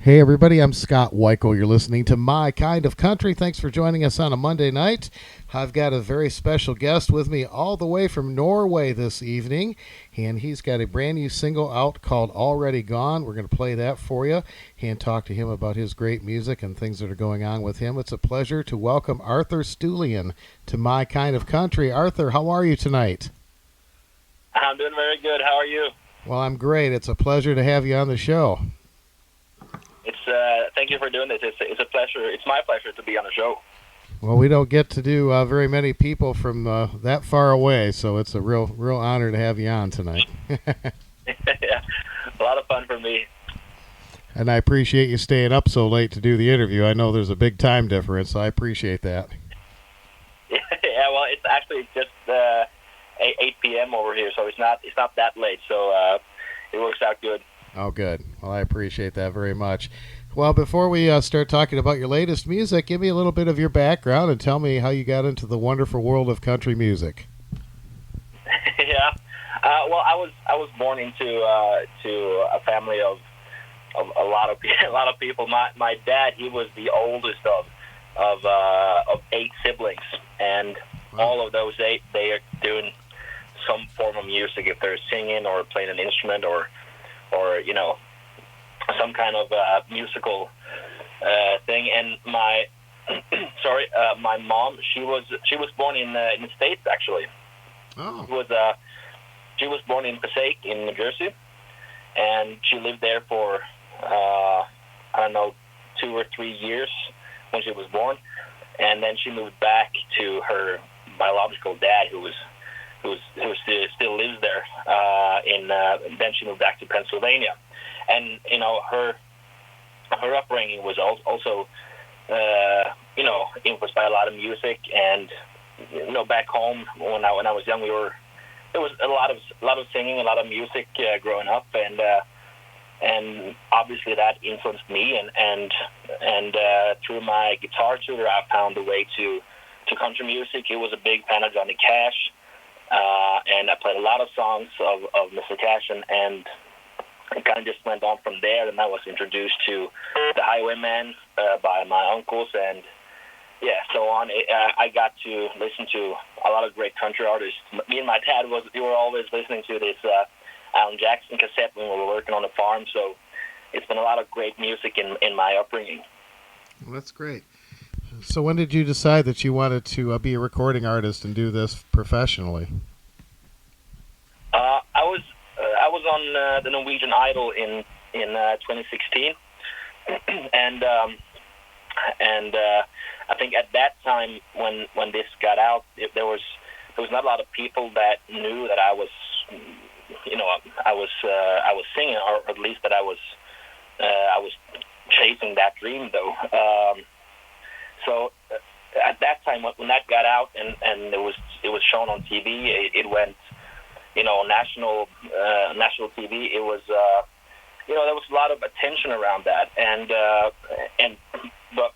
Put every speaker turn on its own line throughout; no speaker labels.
Hey everybody, I'm Scott Wikle. You're listening to My Kind of Country. Thanks for joining us on a Monday night. I've got a very special guest with me all the way from Norway this evening, and he's got a brand new single out called Already Gone. We're going to play that for you and talk to him about his great music and things that are going on with him. It's a pleasure to welcome Arthur Stulien to My Kind of Country. Arthur, how are you tonight?
I'm doing very good. How are you?
Well, I'm great. It's a pleasure to have you on the show.
Thank you for doing this. It's a pleasure. It's my pleasure to be on the show.
Well, we don't get to do very many people from that far away, so it's a real honor to have you on tonight.
Yeah, a lot of fun for me.
And I appreciate you staying up so late to do the interview. I know there's a big time difference, so I appreciate that.
Yeah, well, it's actually just 8 p.m. over here, so it's not that late. So it works out good.
Oh, good. Well, I appreciate that very much. Well, before we start talking about your latest music, give me a little bit of your background and tell me how you got into the wonderful world of country music.
Yeah. Well, I was born into to a family of a lot of people. My dad, he was the oldest of 8 siblings, and all of those 8, they are doing some form of music. If they're singing or playing an instrument or some kind of musical thing. And my my mom, she was born in the States, actually.
Oh.
She was born in Passaic in New Jersey, and she lived there for I don't know, 2 or 3 years when she was born, and then she moved back to her biological dad, who still lives there. Then she moved back to Pennsylvania. And her upbringing was also influenced by a lot of music. And back home when I was young, there was a lot of singing, a lot of music growing up, and obviously that influenced me. And through my guitar tutor, I found a way to country music. He was a big fan of Johnny Cash, and I played a lot of songs of Mr. Cash, and it kind of just went on from there. And I was introduced to the Highwaymen by my uncles, and so on. I got to listen to a lot of great country artists. Me and my dad we were always listening to this Alan Jackson cassette when we were working on the farm. So it's been a lot of great music in my upbringing.
Well, that's great. So when did you decide that you wanted to be a recording artist and do this professionally?
I was on the Norwegian Idol in 2016, and I think at that time when this got out, there was not a lot of people that knew that I was singing, or at least that I was chasing that dream, though. So at that time, when that got out and it was shown on TV, it went national TV. It was there was a lot of attention around that,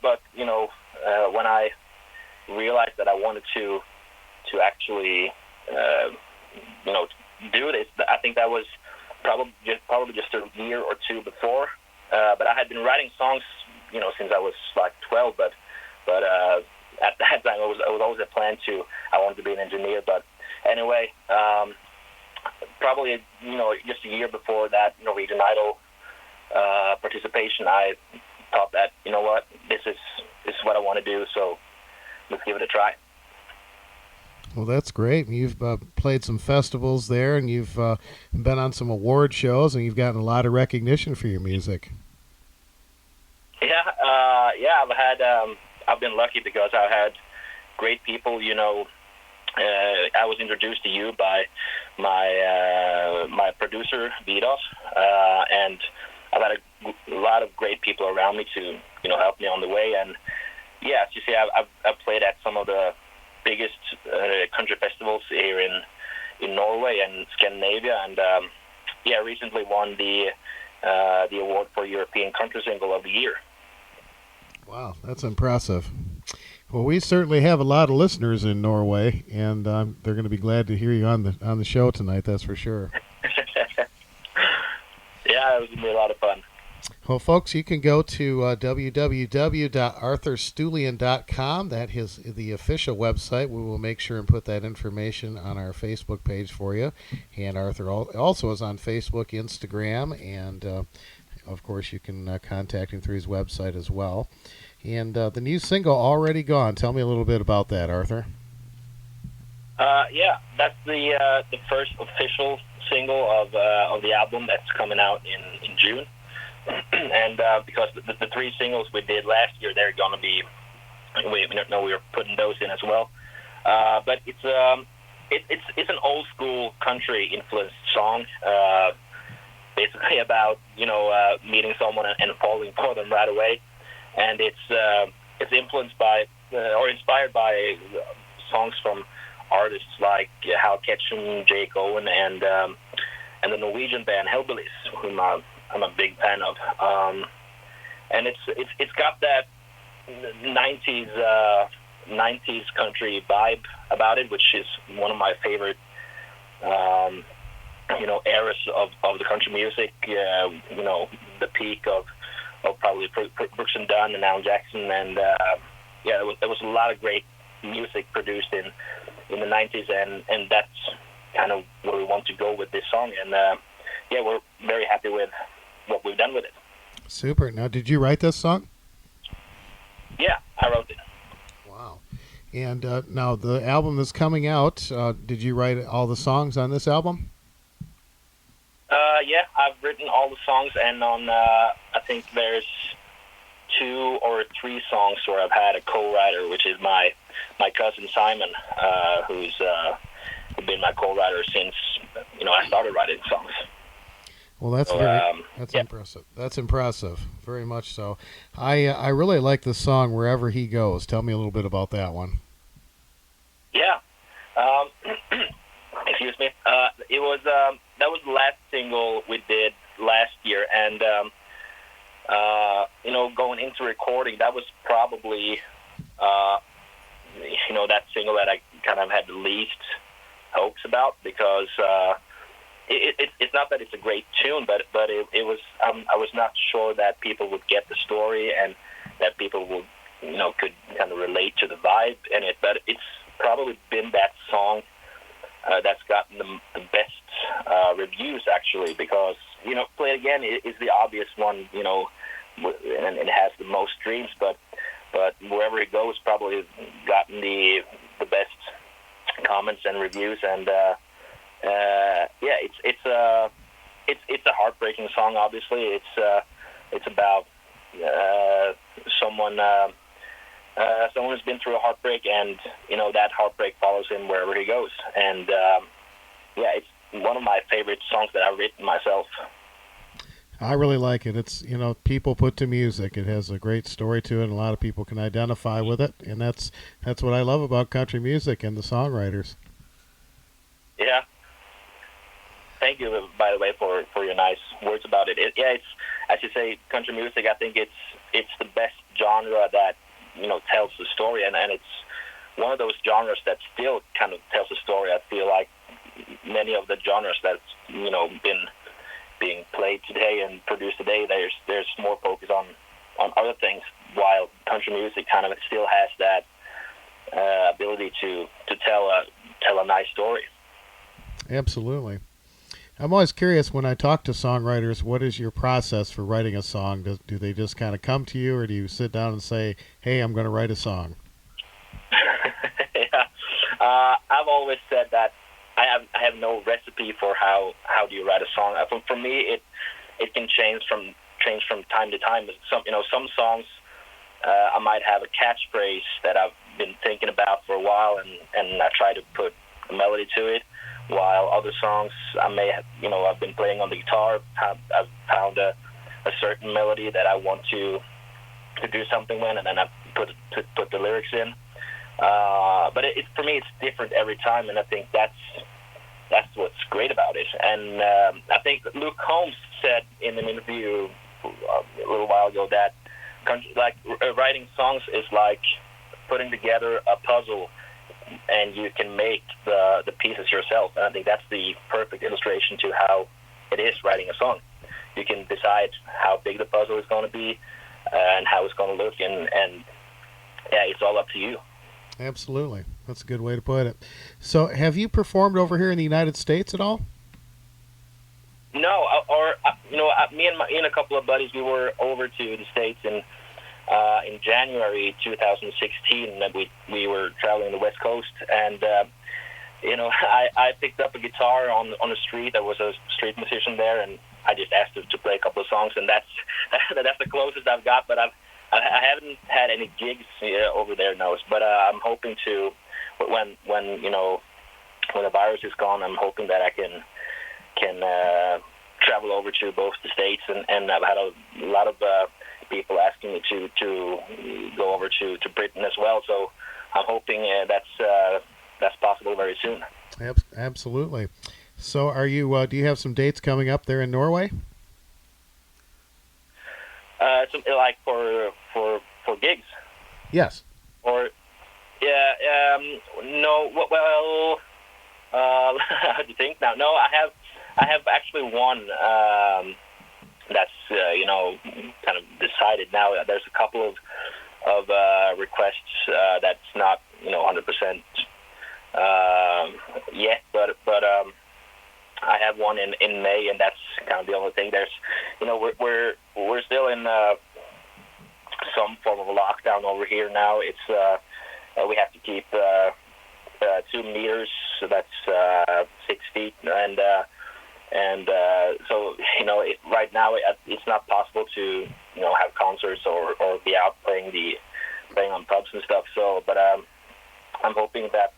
but when I realized that I wanted to actually do this, I think that was probably just a year or two before. But I had been writing songs since I was like 12, but at that time it was always a plan I wanted to be an engineer. But anyway, probably just a year before that Norwegian Idol participation, I thought that this is what I want to do, so let's give it a try.
Well, that's great. You've played some festivals there, and you've been on some award shows, and you've gotten a lot of recognition for your music.
I've been lucky because I've had great people. I was introduced to you by my producer Vidas, and I've had a lot of great people around me to help me on the way. And as you see, I've played at some of the biggest country festivals here in Norway and Scandinavia, and recently won the award for European Country Single of the Year.
Wow, that's impressive. Well, we certainly have a lot of listeners in Norway, and they're going to be glad to hear you on the show tonight. That's for sure.
Yeah, it was going to be a lot of fun.
Well, folks, you can go to www.arthurstulien.com. That is the official website. We will make sure and put that information on our Facebook page for you. And Arthur also is on Facebook, Instagram, and of course, you can contact him through his website as well. And the new single, Already Gone. Tell me a little bit about that, Arthur.
Yeah, that's the first official single of the album that's coming out in June. And because the three singles we did last year, they're going to be, we were putting those in as well. But it's an old school country influenced song, basically about meeting someone and falling for them right away. And it's influenced by or inspired by songs from artists like Hal Ketchum, Jake Owen, and the Norwegian band Hellbillies, whom I'm a big fan of. And it's got that 90s country vibe about it, which is one of my favorite eras of the country music. The peak of probably Brooks and Dunn and Alan Jackson, and there was a lot of great music produced in the 90s, and that's kind of where we want to go with this song. And we're very happy with what we've done with it.
Super. Now, did you write this song?
Yeah, I wrote it.
Wow. And now the album that's coming out, did you write all the songs on this album?
Yeah, I've written all the songs, and on I think there's 2 or 3 songs where I've had a co-writer, which is my cousin Simon, who's been my co-writer since I started writing songs.
Well, that's impressive. That's impressive, very much so. I really like the song "Wherever He Goes." Tell me a little bit about that one.
Yeah, excuse me. It was that was the last single we did last year, and going into recording, that was probably that single that I kind of had the least hopes about, because it's not that it's a great tune, but it was I was not sure that people would get the story and that people would could kind of relate to the vibe in it. But it's probably been that song that's gotten the best reviews, actually, because Play It Again is the obvious one, and it has the most streams, but Wherever It Goes probably gotten the best comments and reviews. And it's a heartbreaking song. Obviously, it's about someone who's been through a heartbreak, and that heartbreak follows him wherever he goes. And it's one of my favorite songs that I've written myself.
I really like it. It's people put to music. It has a great story to it, and a lot of people can identify with it, and that's what I love about country music and the songwriters.
Yeah. Thank you, by the way, for your nice words about it. It's, as you say, country music. I think it's the best genre that tells the story, and it's one of those genres that still kind of tells the story. I feel like many of the genres that's been being played today and produced today, there's more focus on other things, while country music kind of still has that ability to tell a nice story.
Absolutely. I'm always curious when I talk to songwriters, what is your process for writing a song? Do they just kind of come to you, or do you sit down and say, hey, I'm going to write a song?
Yeah. I've always said that I have no recipe for how do you write a song. For me, it can change from time to time. Some songs I might have a catchphrase that I've been thinking about for a while, and I try to put a melody to it. While other songs I may have, I've been playing on the guitar, I've found a certain melody that I want to do something with, and then I put the lyrics in. But for me, it's different every time, and I think that's what's great about it. And I think Luke Combs said in an interview a little while ago that writing songs is like putting together a puzzle, and you can make the pieces yourself. And I think that's the perfect illustration to how it is writing a song. you can decide how big the puzzle is going to be and how it's going to look, and yeah, it's all up to you.
Absolutely. That's a good way to put it. So have you performed over here in the United States at all?
No, me and a couple of buddies, we were over to the States in January 2016, and we were traveling the West Coast, and I picked up a guitar on the street. There was a street musician there, and I just asked him to play a couple of songs, and that's the closest I've got. But I haven't had any gigs over there, no. But I'm hoping to, when the virus is gone, I'm hoping that I can travel over to both the States, and I've had a lot of people asking me to go over to Britain as well. So I'm hoping that's possible very soon.
Absolutely. So are you? Do you have some dates coming up there in Norway?
Like for gigs.
Yes.
Or no. Well, how do you think now? No, I have actually one that's kind of decided now. There's a couple of requests that's not 100% yet, but I have one in May, and that's kind of the only thing. There's we're still in some form of a lockdown over here now. It's we have to keep 2 meters, so that's 6 feet, and so right now it's not possible to have concerts or be out playing on pubs and stuff. So, but I'm hoping that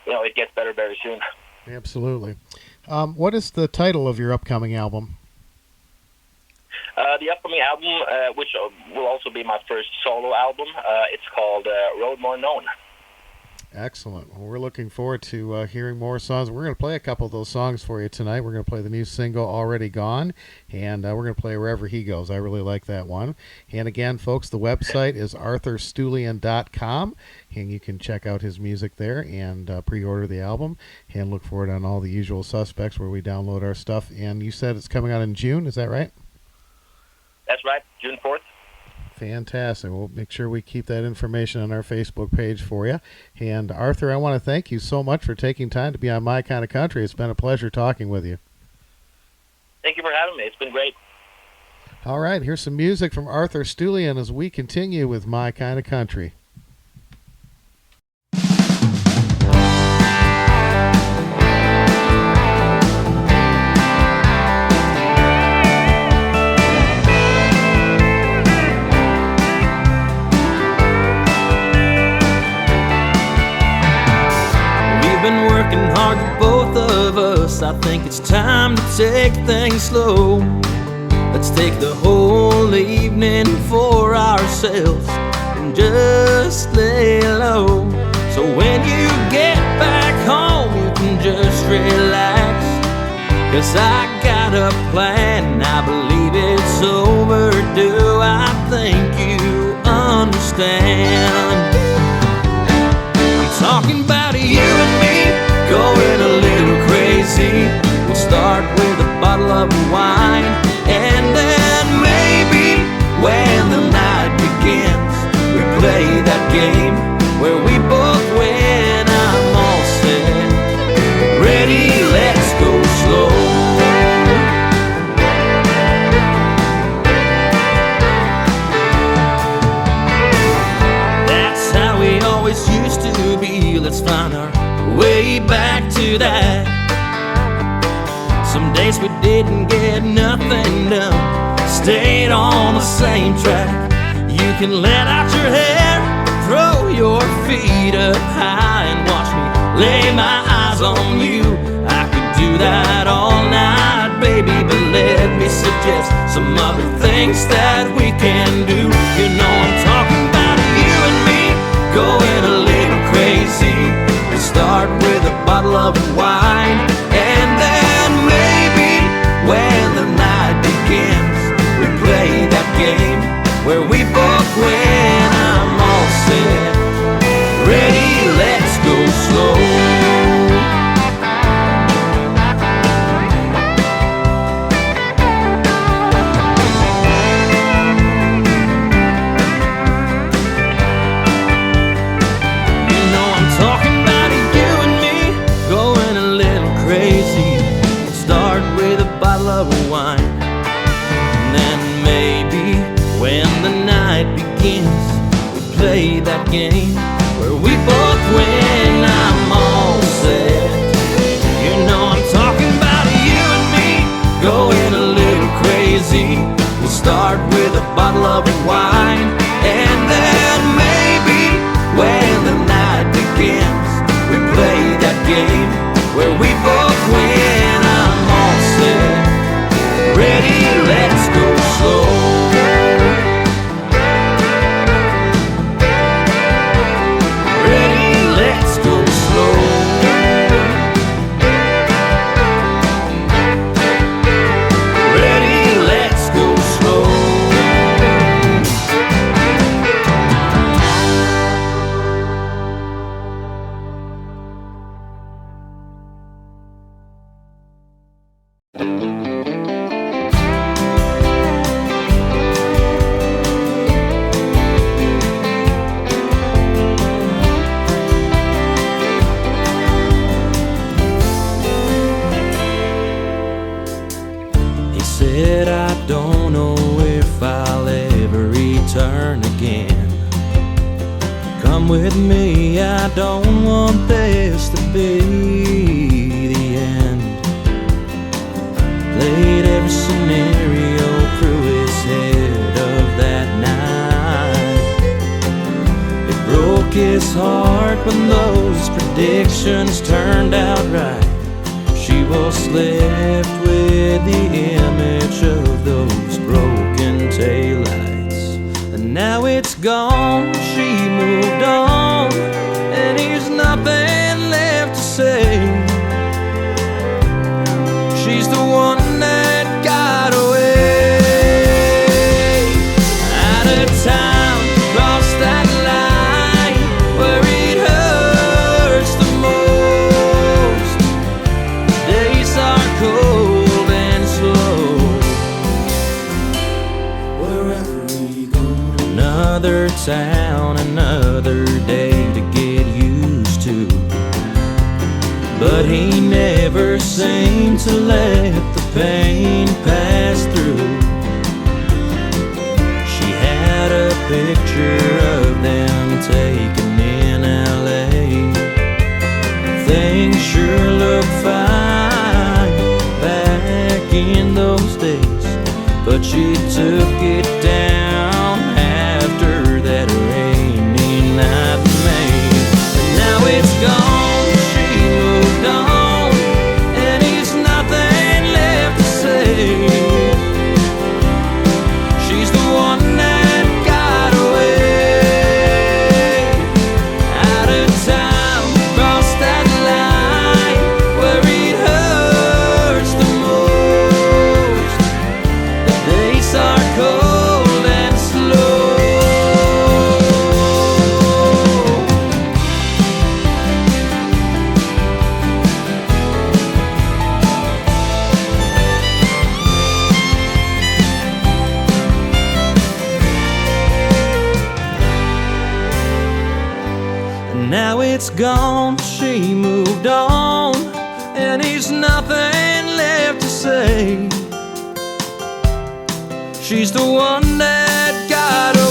it gets better very soon.
Absolutely. What is the title of your upcoming album?
The upcoming album, which will also be my first solo album, it's called Road More Known.
Excellent. Well, we're looking forward to hearing more songs. We're going to play a couple of those songs for you tonight. We're going to play the new single, Already Gone, and we're going to play Wherever He Goes. I really like that one. And again, folks, the website is arthurstulien.com, and you can check out his music there and pre-order the album, and look for it on all the usual suspects where we download our stuff. And you said it's coming out in June, is that right?
That's right, June 4th.
Fantastic. We'll make sure we keep that information on our Facebook page for you. And Arthur, I want to thank you so much for taking time to be on My Kind of Country. It's been a pleasure talking with you.
Thank you for having me. It's been great.
All right, here's some music from Arthur Stulien as we continue with My Kind of Country.
Working hard, the both of us. I think it's time to take things slow. Let's take the whole evening for ourselves and just lay low. So when you get back home, you can just relax, 'cause I got a plan, I believe it's overdue. I think you understand. I'm talking about you and me going a little crazy. We'll start with a bottle of wine, and then maybe when the night begins, we play that game where we both win. I'm all set, ready, let's go slow. That's how we always used to be. Let's find our way back to that. Some days we didn't get nothing done, stayed on the same track. You can let out your hair, throw your feet up high, and watch me lay my eyes on you. I could do that all night, baby, but let me suggest some other things that we can do. You know I'm talking about you and me going a little crazy. We start with a bottle of wine, and then maybe when the night begins, we play that game where we both win. I'm all set, ready, let's go slow. play that game where we both win. I'm all set. You know I'm talking about you and me going a little crazy. We'll start with a bottle of wine, and then maybe when the night begins, we play that game where we both win. I'm all set, ready, let's go slow. Ready, let's go slow. Ready, let's go slow. He said, I don't know if I'll ever return again. Come with me, I don't want this to be the end. Played every scenario through his head of that night. It broke his heart when those predictions turned out right. She was left with the image of those broken taillights. And now it's gone, she moved on, and here's nothing left to say. She's the one that got away. Out of town, crossed that line where it hurts the most. Days are cold and slow. Wherever we go, another town, another day to get used to. But he never seemed to let the pain pass through. She had a picture of them taken in LA. Things sure look fine back in those days, but she took it down after that rainy night in May. And now it's gone, she moved on, and he's nothing left to say. She's the one that got away. Out of town, crossed that line where it hurts the most. The days are cold and slow. And now it's gone, she moved on, and he's nothing left to say. She's the one that got away.